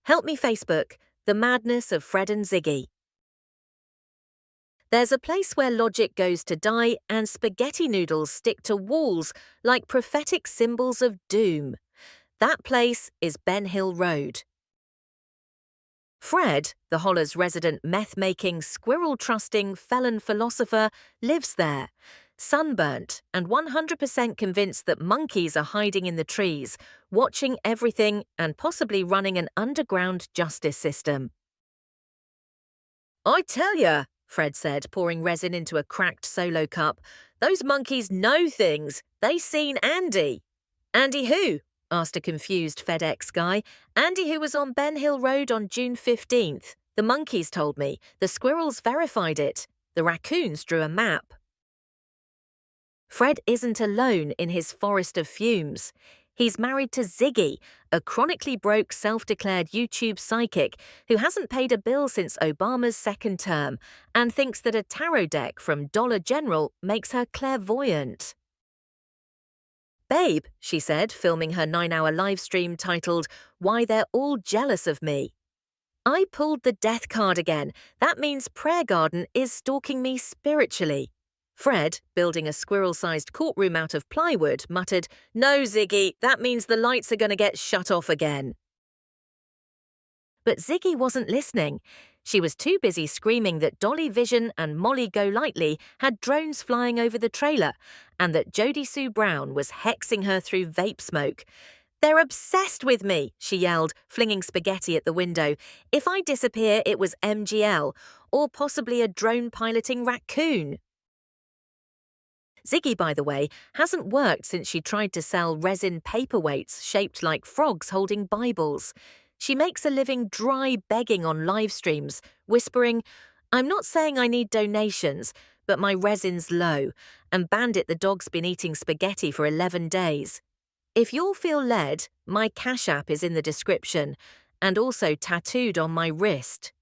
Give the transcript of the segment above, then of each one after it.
Help me Facebook, The Madness of Fred and Ziggy. There's a place where logic goes to die and spaghetti noodles stick to walls like prophetic symbols of doom. That place is Ben Hill Road. Fred, the Holler's resident meth-making, squirrel-trusting felon philosopher, lives there, sunburnt and 100% convinced that monkeys are hiding in the trees, watching everything and possibly running an underground justice system. "I tell ya," Fred said, pouring resin into a cracked solo cup, "those monkeys know things. They seen Andy." "Andy who?" asked a confused FedEx guy. "Andy who was on Ben Hill Road on June 15th. The monkeys told me. The squirrels verified it. The raccoons drew a map." Fred isn't alone in his forest of fumes. He's married to Ziggy, a chronically broke self-declared YouTube psychic who hasn't paid a bill since Obama's second term and thinks that a tarot deck from Dollar General makes her clairvoyant. "Babe," she said, filming her 9-hour live stream titled, "Why They're All Jealous of Me. I pulled the death card again. That means Prayer Garden is stalking me spiritually." Fred, building a squirrel-sized courtroom out of plywood, muttered, "No, Ziggy, that means the lights are going to get shut off again." But Ziggy wasn't listening. She was too busy screaming that Dolly Vision and Molly Golightly had drones flying over the trailer, and that Jodie Sue Brown was hexing her through vape smoke. "They're obsessed with me," she yelled, flinging spaghetti at the window. "If I disappear, it was MGL, or possibly a drone-piloting raccoon." Ziggy, by the way, hasn't worked since she tried to sell resin paperweights shaped like frogs holding Bibles. She makes a living dry begging on live streams, whispering, "I'm not saying I need donations, but my resin's low, and Bandit the dog's been eating spaghetti for 11 days. If you'll feel led, my Cash App is in the description, and also tattooed on my wrist."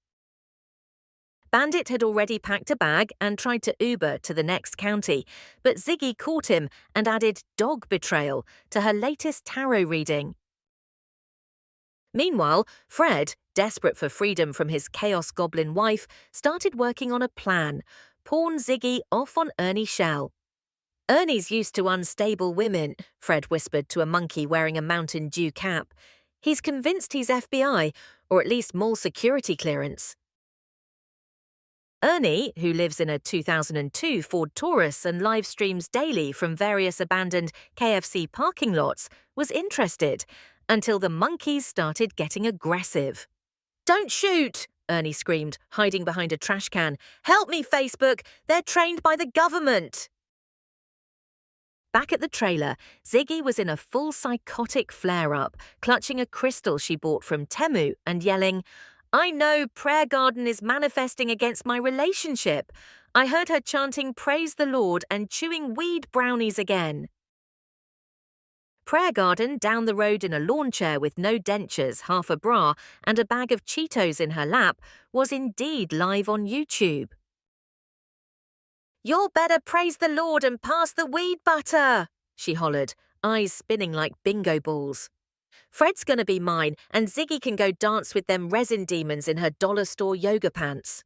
Bandit had already packed a bag and tried to Uber to the next county, but Ziggy caught him and added dog betrayal to her latest tarot reading. Meanwhile, Fred, desperate for freedom from his chaos goblin wife, started working on a plan: pawn Ziggy off on Ernie Shell. "Ernie's used to unstable women," Fred whispered to a monkey wearing a Mountain Dew cap. "He's convinced he's FBI, or at least mall security clearance." Ernie, who lives in a 2002 Ford Taurus and live streams daily from various abandoned KFC parking lots, was interested, until the monkeys started getting aggressive. "Don't shoot!" Ernie screamed, hiding behind a trash can. "Help me, Facebook! They're trained by the government!" Back at the trailer, Ziggy was in a full psychotic flare-up, clutching a crystal she bought from Temu and yelling, "I know Prayer Garden is manifesting against my relationship. I heard her chanting praise the Lord and chewing weed brownies again." Prayer Garden, down the road in a lawn chair with no dentures, half a bra, and a bag of Cheetos in her lap, was indeed live on YouTube. "You'll better praise the Lord and pass the weed butter," she hollered, eyes spinning like bingo balls. "Fred's gonna be mine, and Ziggy can go dance with them resin demons in her dollar store yoga pants."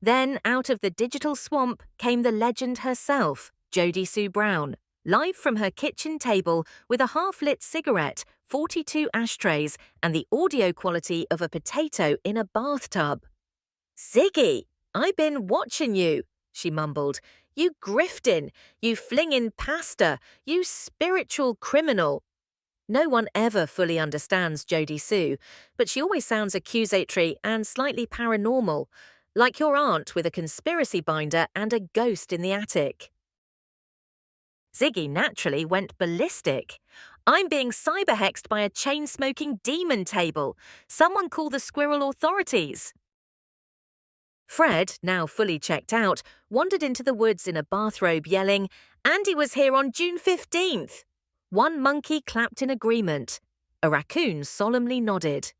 Then, out of the digital swamp, came the legend herself, Jodie Sue Brown, live from her kitchen table with a half-lit cigarette, 42 ashtrays, and the audio quality of a potato in a bathtub. "Ziggy, I been watching you," she mumbled. "You griftin', you flingin' pasta, you spiritual criminal." No one ever fully understands Jodie Sue, but she always sounds accusatory and slightly paranormal, like your aunt with a conspiracy binder and a ghost in the attic. Ziggy naturally went ballistic. "I'm being cyber-hexed by a chain-smoking demon table. Someone call the squirrel authorities." Fred, now fully checked out, wandered into the woods in a bathrobe yelling, "Andy was here on June 15th. One monkey clapped in agreement. A raccoon solemnly nodded.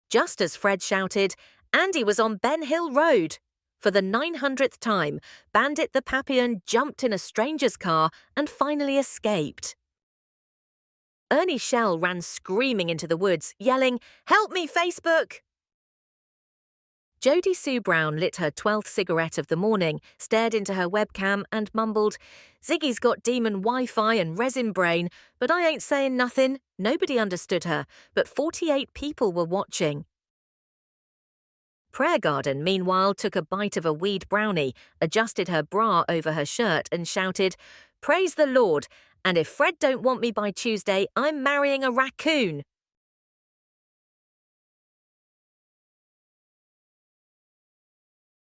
Just as Fred shouted, Andy was on Ben Hill Road. For the 900th time, Bandit the Papillon jumped in a stranger's car and finally escaped. Ernie Shell ran screaming into the woods, yelling, "Help me, Facebook!" Jodie Sue Brown lit her 12th cigarette of the morning, stared into her webcam and mumbled, "Ziggy's got demon Wi-Fi and resin brain, but I ain't saying nothing." Nobody understood her, but 48 people were watching. Prayer Garden, meanwhile, took a bite of a weed brownie, adjusted her bra over her shirt and shouted, "Praise the Lord, and if Fred don't want me by Tuesday, I'm marrying a raccoon."